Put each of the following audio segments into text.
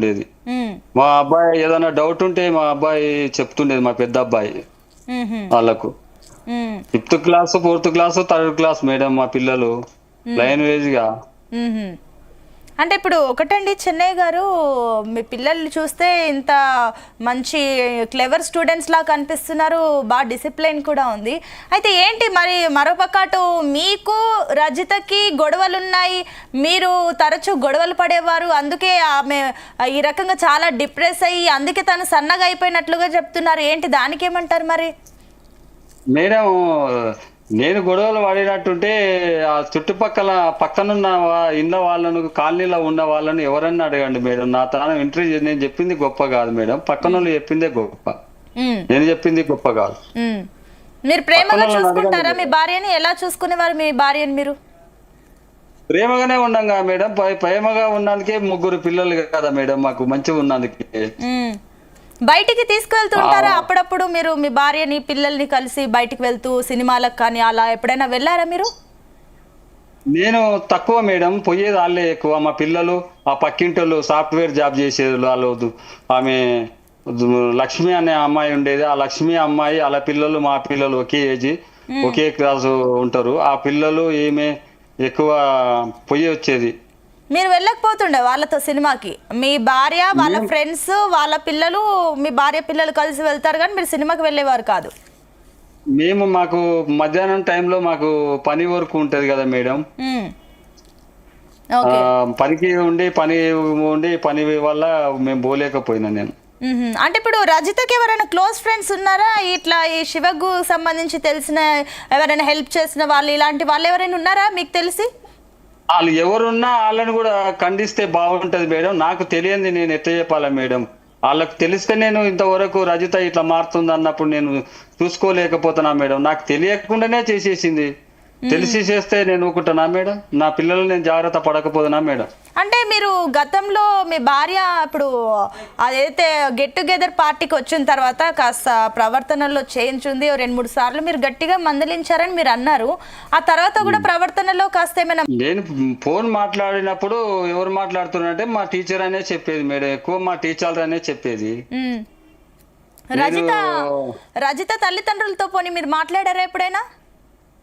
ఉండేది. ఉమ్, మా అబ్బాయి ఏదైనా డౌట్ ఉంటే మా అబ్బాయి చెప్తుండేది, మా పెద్ద అబ్బాయి ఉమ్హు, వాళ్ళకు. ఉమ్, 5th class, 4th class, 3rd class madam మా పిల్లలు ఉమ్, లైన్ వేజ్ గా. ఉమ్హు. అంటే ఇప్పుడు ఒకటండి చెన్నై గారు, మీ పిల్లల్ని చూస్తే ఇంత మంచి క్లెవర్ స్టూడెంట్స్ లా కనిపిస్తున్నారు, బాగా డిసిప్లిన్ కూడా ఉంది. అయితే ఏంటి మరి మరోపక్క అటు మీకు రజితకి గొడవలు ఉన్నాయి, మీరు తరచూ గొడవలు పడేవారు, అందుకే ఆమె ఈ రకంగా చాలా డిప్రెస్ అయ్యి అందుకే తను సన్నగా అయిపోయినట్లుగా చెప్తున్నారు. ఏంటి దానికి ఏమంటారు మరి? మేడం, నేను గొడవలు పడినట్టుంటే ఆ చుట్టుపక్కల పక్కనున్న ఇండ్ల వాళ్ళను, కాలనీలో ఉన్న వాళ్ళను ఎవరన్నా అడగండి మేడం. నా తాను ఇంటర్వ్యూ నేను చెప్పింది గొప్ప కాదు మేడం, పక్కనోళ్ళు చెప్పిందే గొప్ప. ఉమ్, నేను చెప్పింది గొప్ప కాదు. ఉమ్. మీరు ప్రేమగా పక్కనోళ్ళని అడగండి చూసుకుంటారా మీ మేడం. భార్యని? ఎలా చూసుకునేవారు మీ భార్యని మీరు? ప్రేమగానే ఉన్నాం కదా మేడం. ప్రేమగా ఉన్నందుకే 3 పిల్లలు కదా మేడం మాకు, మంచిగా ఉన్నందుకే. మ్మ్. బయటికి తీసుకువెళ్తూ ఆ, ఉంటారా అప్పుడప్పుడు మీరు మీ భార్యని పిల్లల్ని కలిసి బయటికి వెళ్తూ సినిమాలకు కానీ అలా ఎప్పుడైనా వెళ్ళారా మీరు? నేను తక్కువ మేడం, పోయేది వాళ్ళే ఎక్కువ. మా పిల్లలు ఆ పక్కింటోళ్ళు సాఫ్ట్వేర్ జాబ్ చేసేది వాళ్ళు. ఆమె లక్ష్మి అనే అమ్మాయి ఉండేది. ఆ లక్ష్మి అమ్మాయి, వాళ్ళ పిల్లలు మా పిల్లలు ఒకే ఏజ్, మ్మ్. ఒకే క్లాసు ఉంటారు. ఆ పిల్లలు ఈమె ఎక్కువ పొయ్యి వచ్చేది. మీరు వెళ్ళకపోతుండే వాళ్ళతో సినిమాకి? మీ భార్య వాళ్ళ మేము ఫ్రెండ్స్ వాళ్ళ పిల్లలు, మీ భార్య పిల్లలు కలిసి వెళ్తారు కానీ మీరు సినిమాకి వెళ్ళేవారు కాదు? మాకు మధ్యాహ్నం టైంలో మాకు పని వర్క్ ఉంటది కదా మేడం. మ్మ్. ఆ, ఓకే. పని వల్ల మేము పోలేకపోయినా నేను. మ్మ్. అంటే ఇప్పుడు రజితకి ఎవరైనా క్లోజ్ ఫ్రెండ్స్ ఉన్నారా? ఇట్లా ఈ శివకు సంబంధించి తెలిసిన ఎవరైనా హెల్ప్ చేసిన వాళ్ళు, ఇలాంటి వాళ్ళు ఎవరైనా ఉన్నారా మీకు తెలిసి? వాళ్ళు ఎవరున్నా వాళ్ళని కూడా ఖండిస్తే బాగుంటది మేడం. నాకు తెలియంది నేను ఎట్లా చెప్పాలా మేడం? వాళ్ళకు తెలిస్తే నేను ఇంతవరకు రజిత ఇట్లా మారుతుంది అన్నప్పుడు నేను చూసుకోలేకపోతున్నా మేడం. నాకు తెలియకుండానే చేసేసింది. తెలిసి చేస్తే నేను ఊరుకుంటానా మేడం? నా పిల్లలు నేను జాగ్రత్త పడకపోతున్నా మేడం? అంటే మీరు గతంలో మీ భార్య ఇప్పుడు అదైతే గెట్ టుగెదర్ పార్టీకి వచ్చిన తర్వాత కాస్త ప్రవర్తనలో చేంజ్ ఉంది, ఓ 2-3 సార్లు మీరు గట్టిగా మందలించారని మీరు అన్నారు. ఆ తర్వాత కూడా ప్రవర్తనలో కాస్త ఏమైనా? నేను ఫోన్ మాట్లాడినప్పుడు ఎవరు మాట్లాడుతున్నారంటే మా టీచర్ అనే చెప్పేది మేడం. ఎక్కువ మా టీచర్ అనే చెప్పేది. మ్మ్. నేను రజిత రజిత తల్లిదండ్రులతో పోనీ మీరు మాట్లాడారా ఎప్పుడైనా?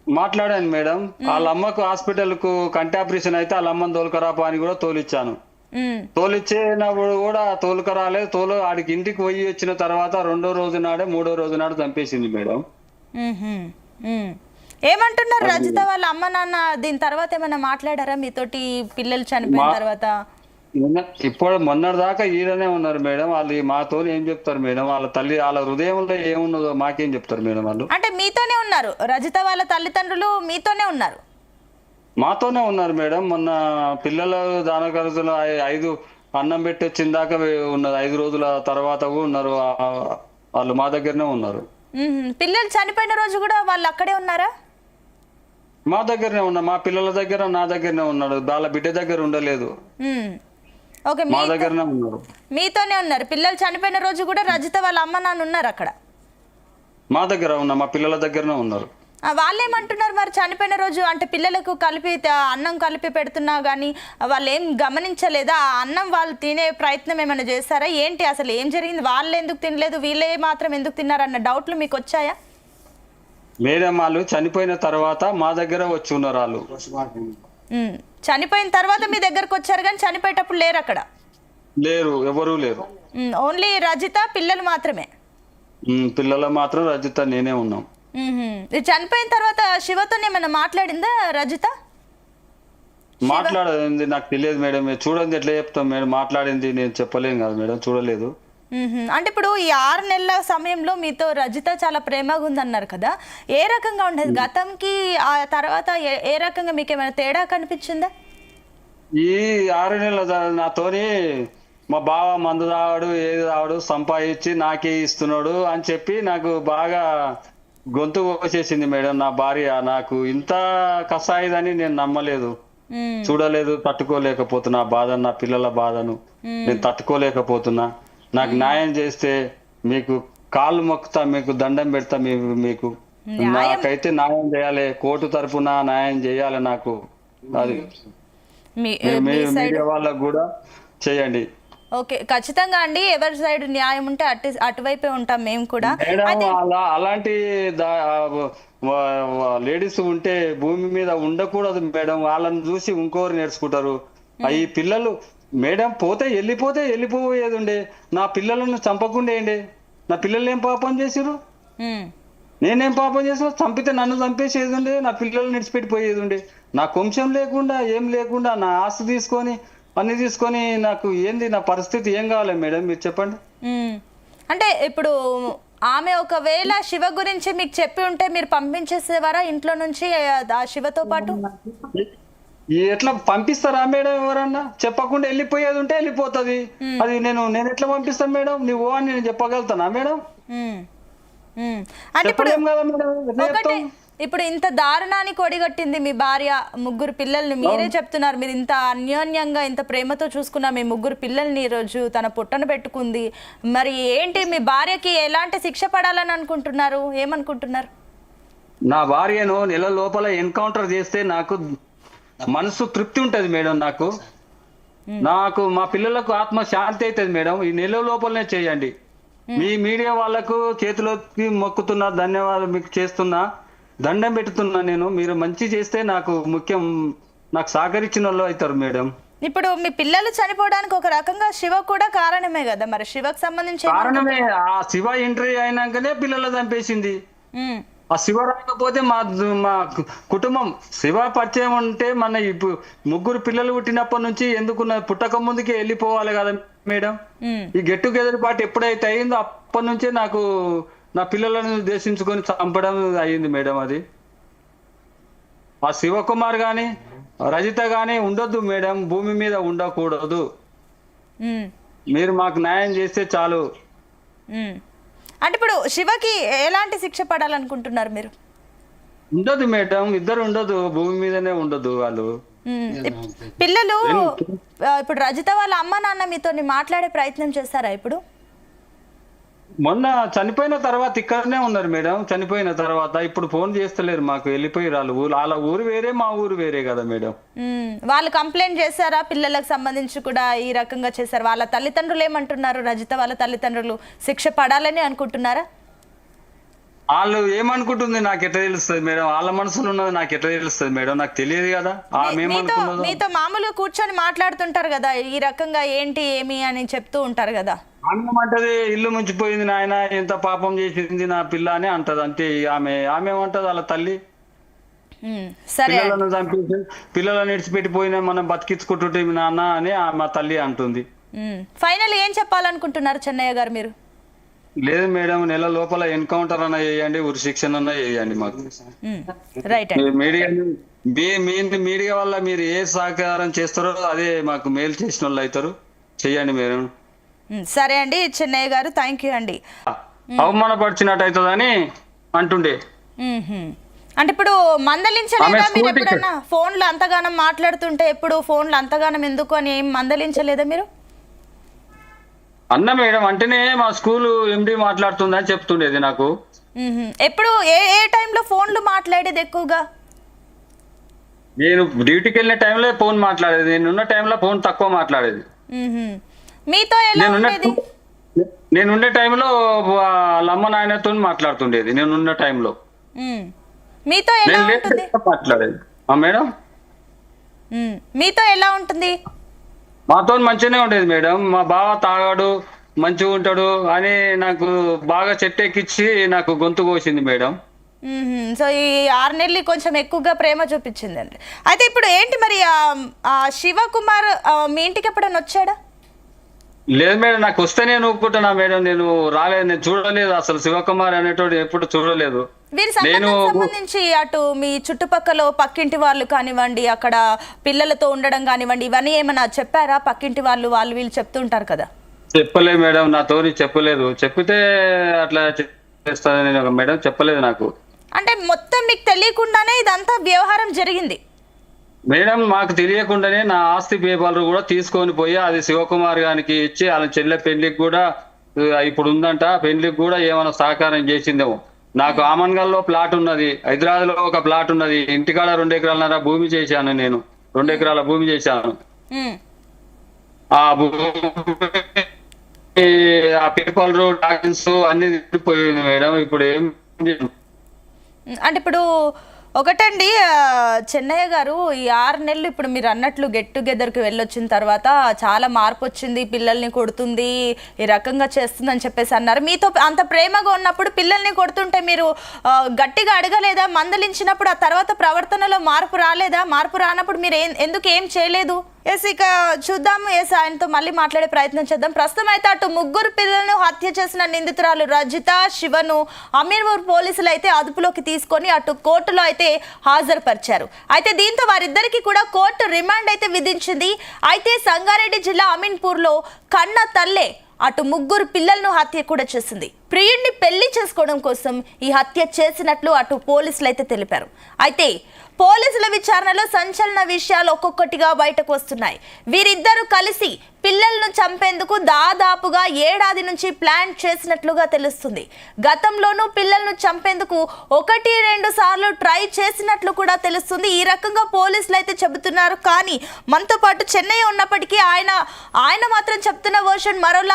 మాట్లాడాను మేడం. వాళ్ళ అమ్మకు హాస్పిటల్ కు కంటి ఆపరేషన్ అయితే వాళ్ళ అమ్మని తోలుకరాపా అని కూడా తోలిచ్చాను. మ్మ్. తోలిచ్చేటప్పుడు కూడా తోలుకరాలేదు. ఆడికి ఇంటికి పోయి వచ్చిన తర్వాత 2వ రోజు నాడే, 3వ రోజు నాడు చంపేసింది మేడం. మ్మ్హ్మ్. మ్మ్. ఏమంటున్నారు అది రజిత వాళ్ళ అమ్మ నాన్న దీని తర్వాత ఏమైనా మాట్లాడారా మీతోటి పిల్లలు మా చనిపోయిన తర్వాత? ఇప్పుడు మొన్నటి దాకా ఈడనే ఉన్నారు మేడం. వాళ్ళు మాతో ఏం చెప్తారు మేడం? వాళ్ళ తల్లి, వాళ్ళ హృదయంలో ఏమున్నదో మాకేం చెప్తారు మేడం వాళ్ళు? అంటే మీతోనే ఉన్నారు, రజిత వాళ్ళ తల్లిదండ్రులు మీతోనే ఉన్నారు? మాతోనే ఉన్నారు మేడం. మొన్న పిల్లలు దాన ఖర్చులు 5 అన్నం పెట్టి వచ్చిన దాకా ఉన్నది. 5 రోజుల తర్వాత కూడా ఉన్నారు. వాళ్ళు మా దగ్గరనే ఉన్నారు. మ్మ్హ్మ్. పిల్లలు చనిపోయిన రోజు కూడా వాళ్ళు అక్కడే ఉన్నారా? మా దగ్గరనే ఉన్నా, మా పిల్లల దగ్గర, నా దగ్గరనే ఉన్నాడు. వాళ్ళ బిడ్డ దగ్గర ఉండలేదు. మ్మ్. ఓకే. మా దగ్గరనే ఉన్నారు. మీతోనే ఉన్నారు. పిల్లలు చనిపోయిన రోజు కూడా రజిత వాళ్ళ అమ్మ నాన్న ఉన్నారు అక్కడ? మా దగ్గర ఉన్నా, మా పిల్లల దగ్గరనే ఉన్నారు. వాళ్ళు ఏమంటున్నారు మరి చనిపోయిన రోజు? అంటే పిల్లలకు కలిపి అన్నం కలిపి పెడుతున్నా కానీ వాళ్ళు ఏం గమనించలేదా? ఆ అన్నం వాళ్ళు తినే ప్రయత్నం ఏమైనా చేస్తారా? ఏంటి అసలు ఏం జరిగింది? వాళ్ళు ఎందుకు తినలేదు, వీళ్ళే మాత్రం ఎందుకు తిన్నారు అన్న డౌట్లు మీకు వచ్చాయా? మేడం, వాళ్ళు చనిపోయిన తర్వాత మా దగ్గర వచ్చి ఉన్నారు వాళ్ళు. మ్మ్. చనిపోయిన తర్వాత మీ దగ్గరకు వచ్చారు కానీ చనిపోయేటప్పుడు లేరు అక్కడ? లేరు, ఎవరూ లేరు. ఓన్లీ రజిత పిల్లలు మాత్రమే? పిల్లలు మాత్రం రజిత నేనే ఉన్నాం. ఇది చనిపోయిన తర్వాత శివతో ఏమైనా మాట్లాడిందా రజిత? మాట్లాడింది నాకు తెలియదు మేడం. మీరు చూడండి ఎట్లా చెప్తాం మేడం? మాట్లాడింది నేను చెప్పలేను కదా మేడం, చూడలేదు. అంటే ఇప్పుడు ఈ 6 నెలల సమయంలో మీతో రజిత చాలా ప్రేమగా ఉందన్నారు కదా, ఏ రకంగా ఉండేది గతంకి ఆ తర్వాత? ఏ రకంగా మీకు ఏమైనా తేడా కనిపించిందా? ఈ 6 నెలల నాతోని మా బావ మందు తాగాడు, ఏది తాగాడు, సంపాదించి నాకే ఇస్తున్నాడు అని చెప్పి నాకు బాగా గొంతు కోసేసింది మేడం. నా భార్య నాకు ఇంత కసాయిదని నేను నమ్మలేదు, మ్మ్. చూడలేదు, తట్టుకోలేకపోతున్నా. ఆ బాధను, నా పిల్లల బాధను నేను తట్టుకోలేకపోతున్నా. నాకు న్యాయం చేస్తే మీకు కాళ్ళు మొక్కుతా, మీకు దండం పెడతా. మీకు న్యాయం నాకైతే న్యాయం చేయాలి, కోర్టు తరపున న్యాయం చేయాలి నాకు. అది మీ మీరు మీ సైడ్. మీడియా వాళ్ళకు కూడా చేయండి. ఓకే, ఖచ్చితంగా అండి. ఎవరి సైడ్ న్యాయం ఉంటే అటువైపే ఉంటాం మేము కూడా. మేడం అయితే అలాంటి లేడీస్ ఉంటే భూమి మీద ఉండకూడదు మేడం. వాళ్ళని చూసి ఇంకోరు నేర్చుకుంటారు. ఈ పిల్లలు మేడం వెళ్ళిపోయేది ఉండే. నా పిల్లలను చంపకుండా ఏంటి? నా పిల్లలు ఏం పాపం చేసిరు? ఉమ్, నేనేం పాపం చేసిన? చంపితే నన్ను చంపేసేది ఉండే, నా పిల్లల్ని నిడిచిపెట్టిపోయేది ఉండే. నా వంశం లేకుండా ఏం లేకుండా నా ఆస్తి తీసుకొని అన్ని తీసుకొని నాకు ఏంది? నా పరిస్థితి ఏం కావాలి మేడం? మీరు చెప్పండి. ఉమ్. అంటే ఇప్పుడు ఆమె ఒకవేళ శివ గురించి మీకు చెప్పి ఉంటే మీరు పంపించేసేవారా ఇంట్లో నుంచి ఆ శివతో పాటు? ఎట్లా పంపిస్తారా మేడం? ఎవరన్నా చెప్పకుండా వెళ్ళిపోయేది ఉంటే వెళ్ళిపోతుంది. అది నేను ఎట్లా పంపిస్తాను మేడం? నువ్వు అని నేను చెప్పగలుగుతానా మేడం? ఉమ్, ఉమ్. అంటే ఇప్పుడు చెప్పలేం కదా మేడం. ఎట్లా ఒకటి, చెప్తాం? ఇప్పుడు ఇంత దారుణానికి ఒడిగట్టింది మీ భార్య, ముగ్గురు పిల్లల్ని. మీరే చెప్తున్నారు మీరు ఇంత అన్యోన్యంగా ఇంత ప్రేమతో చూసుకున్న మీ ముగ్గురు పిల్లల్ని ఈ రోజు తన పుట్టను పెట్టుకుంది. మరి ఏంటి మీ భార్యకి ఎలాంటి శిక్ష పడాలని అనుకుంటున్నారు? ఏమనుకుంటున్నారు? నా భార్యను నెల లోపల ఎన్కౌంటర్ చేస్తే నాకు మనసు తృప్తి ఉంటది మేడం. నాకు మా పిల్లలకు ఆత్మ శాంతి అవుతుంది మేడం. ఈ నెల లోపలనే చేయండి. మీ మీడియా వాళ్ళకు చేతిలోకి మొక్కుతున్నా, ధన్యవాదాలు మీకు చేస్తున్నా, దండం పెట్టుతున్నా. మీరు మంచి చేస్తే నాకు ముఖ్యం. నాకు సహకరించిన వాళ్ళు అవుతారు మేడం. ఇప్పుడు మీ పిల్లలు చనిపోవడానికి ఒక రకంగా శివ కూడా కారణమే కదా. మరి శివకు సంబంధించి కారణమే. ఆ శివ ఎంట్రీ అయినాకనే పిల్లలు చంపేసింది. ఆ శివ రాకపోతే మా కుటుంబం శివ పరిచయం ఉంటే మన ఇప్పుడు ముగ్గురు పిల్లలు పుట్టినప్పటి నుంచి ఎందుకు పుట్టక ముందుకే వెళ్ళిపోవాలి కదా మేడం. ఈ గెట్ టుగెదర్ పార్టీ ఎప్పుడైతే అయిందో అప్పటి నుంచే నాకు నా పిల్లలను ఉద్దేశించుకొని చంపడం అయ్యింది మేడం. అది ఆ శివకుమార్ గాని రజిత గాని ఉండొద్దు మేడం, భూమి మీద ఉండకూడదు. మీరు మాకు న్యాయం చేస్తే చాలు. అంటే ఇప్పుడు శివకి ఎలాంటి శిక్ష పడాలనుకుంటున్నారు మీరు? ఉండదు మేడం, ఇద్దరు ఉండదు, భూమి మీదనే ఉండదు వాళ్ళు. పిల్లలు ఇప్పుడు రజిత వాళ్ళ అమ్మ నాన్న మీతో మాట్లాడే ప్రయత్నం చేస్తారా ఇప్పుడు? మొన్న చనిపోయిన తర్వాత ఇక్కడనే ఉన్నారు మేడం. చనిపోయిన తర్వాత ఇప్పుడు ఫోన్ చేస్తలేరు మాకు, వెళ్ళిపోయి వాళ్ళ ఊరు వేరే, మా ఊరు వేరే కదా మేడం. వాళ్ళు కంప్లైంట్ చేశారా? పిల్లలకు సంబంధించి కూడా ఈ రకంగా చేశారు. వాళ్ళ తల్లిదండ్రులు ఏమంటున్నారు? రజిత వాళ్ళ తల్లిదండ్రులు శిక్ష పడాలని అనుకుంటున్నారా? వాళ్ళు ఏమనుకుంటుంది నాకు ఎట్లా తెలుస్తుంది మేడం? వాళ్ళ మనసులో ఉన్నది నాకు ఎట్లా తెలుస్తుంది మేడం? నాకు తెలియదు కదా. మీతో మామూలుగా కూర్చొని మాట్లాడుతుంటారు కదా, ఈ రకంగా ఏంటి ఏమి అని చెప్తూ ఉంటారు కదా. ఆమెమంటది ఇల్లు ముంచిపోయింది నాయన, ఎంత పాపం చేసింది నా పిల్ల అని అంటది. అంటే ఆమె ఏమంటది? వాళ్ళ తల్లి పిల్లలను చంపేసి పిల్లలను ఇడిచిపెట్టిపోయినా మనం బతికించుకుంటుంటే నాన్న అని మా తల్లి అంటుంది. ఫైనల్ ఏం చెప్పాలనుకుంటున్నారు చెన్నయ్య గారు మీరు? లేదు మేడం, నెల లోపల ఎన్కౌంటర్ అన్న చేయండి, ఉరి శిక్షణ అన్న చేయండి మాకు. రైట్. మీడియా వల్ల మీరు ఏ సహకారం చేస్తారో అదే మాకు మేలు చేసిన వాళ్ళు అవుతారు. చెయ్యండి మేడం. సరే అండి చెన్నయ్య గారు, థ్యాంక్ యూ అండి. అవమానపరిచినట్టు అవుతుందని అంటుండే. అంటే ఇప్పుడు మందలించలేదా మీరు ఎప్పుడన్నా? ఫోన్లు అంతగానం మాట్లాడుతుంటే ఎప్పుడు ఫోన్లు అంతగానం ఎందుకు అని ఏం మందలించలేదా మీరు? అన్న మేడం అంటేనే మా స్కూల్ ఎండి మాట్లాడుతుందని చెప్తుండేది నాకు. ఎప్పుడు ఏ టైంలో ఫోన్లు మాట్లాడేది ఎక్కువగా? నేను డ్యూటీకి వెళ్ళిన టైంలో ఫోన్ మాట్లాడేది, నేనున్న టైంలో ఫోన్ తక్కువ మాట్లాడేది. మీతో ఎలా ఉండేది? నేనుండే టైంలో అమ్మ నాయనతో మాట్లాడుతుండేది. నేనున్న టైంలో మీతో ఎలా ఉంటుంది? మాట్లాడేది మేడం. మీతో ఎలా ఉంటుంది? మాతో మంచిగానే ఉండేది మేడం. మా బావ తాగాడు, మంచిగా ఉంటాడు అని నాకు బాగా చెట్టెక్కిచ్చి నాకు గొంతు కోసింది మేడం. సో ఈ 6 నెలలు కొంచెం ఎక్కువగా ప్రేమ చూపించింది అండి. అయితే ఇప్పుడు ఏంటి మరి శివకుమార్ మీ ఇంటికి ఎప్పుడైనా వచ్చాడా? లేదు మేడం, నాకు వస్తే నేను ఒప్పుకుంటున్నా మేడం. నేను రాలేదు, నేను చూడలేదు అసలు. శివకుమార్ అనేటోడు ఎప్పుడు చూడలేదు. వీరి సంబంధించి అటు మీ చుట్టుపక్కల పక్కింటి వాళ్ళు కానివ్వండి, అక్కడ పిల్లలతో ఉండడం కానివ్వండి, ఇవన్నీ ఏమైనా చెప్పారా? పక్కింటి వాళ్ళు వీళ్ళు చెప్తుంటారు కదా. చెప్పలేదు మేడం, నాతో చెప్పలేదు. చెప్పితే అట్లా చేస్తాను మేడం, చెప్పలేదు నాకు. అంటే మొత్తం మీకు తెలియకుండానే ఇదంతా వ్యవహారం జరిగింది మేడం? మాకు తెలియకుండానే నా ఆస్తి పేపర్లు కూడా తీసుకొని పోయి అది శివకుమార్ గారికి ఇచ్చి వాళ్ళ చెల్లె పెళ్లికి కూడా ఇప్పుడు ఉందంట, పెళ్లికి కూడా ఏమైనా సహకారం చేసిందేమో. నాకు ఆమన్గల్లో ప్లాట్ ఉన్నది, హైదరాబాద్ లో ఒక ప్లాట్ ఉన్నది, ఇంటికాడ 2 ఎకరాలన్నర భూమి చేశాను. నేను 2 ఎకరాల భూమి చేశాను. ఆ ఆ పేపర్లు డాక్యుమెంట్స్ అన్ని పోయింది మేడం. ఇప్పుడు ఏం అంటే ఇప్పుడు ఒకటండి చెన్నయ్య గారు ఈ 6 నెలలు ఇప్పుడు మీరు అన్నట్లు గెట్ టుగెదర్కి వెళ్ళొచ్చిన తర్వాత చాలా మార్పు వచ్చింది, పిల్లల్ని కొడుతుంది, ఈ రకంగా చేస్తుందని చెప్పేసి అన్నారు. మీతో అంత ప్రేమగా ఉన్నప్పుడు పిల్లల్ని కొడుతుంటే మీరు గట్టిగా అడగలేదా? మందలించినప్పుడు ఆ తర్వాత ప్రవర్తనలో మార్పు రాలేదా? మార్పు రానప్పుడు మీరు ఎందుకు ఏం చేయలేదు? ఎస్, ఇక చూద్దాము. ఎస్, ఆయనతో మళ్ళీ మాట్లాడే ప్రయత్నం చేద్దాం. ప్రస్తుతం అయితే అటు 3 పిల్లలను హత్య చేసిన నిందితురాలు రజిత, శివను అమీర్పూర్ పోలీసులు అయితే అదుపులోకి తీసుకొని అటు కోర్టులో అయితే హాజరుపరిచారు. అయితే దీంతో వారిద్దరికి కూడా కోర్టు రిమాండ్ అయితే విధించింది. అయితే సంగారెడ్డి జిల్లా అమీన్పూర్లో కన్న తల్లే అటు 3 పిల్లలను హత్య కూడా చేసింది. ప్రియుడిని పెళ్లి చేసుకోవడం కోసం ఈ హత్య చేసినట్లు అటు పోలీసులు అయితే తెలిపారు. అయితే పోలీసుల విచారణలో సంచలన విషయాలు ఒక్కొక్కటిగా బయటకు వస్తున్నాయి. వీరిద్దరూ కలిసి పిల్లలను చంపేందుకు దాదాపుగా 1 ఏడాది నుంచి ప్లాన్ చేసినట్లుగా తెలుస్తుంది. గతంలోనూ పిల్లలను చంపేందుకు 1-2 సార్లు ట్రై చేసినట్లు కూడా తెలుస్తుంది. ఈ రకంగా పోలీసులు అయితే చెబుతున్నారు. కానీ మనతో పాటు చెన్నై ఉన్నప్పటికీ ఆయన మాత్రం చెప్తున్న వర్షన్ మరోలా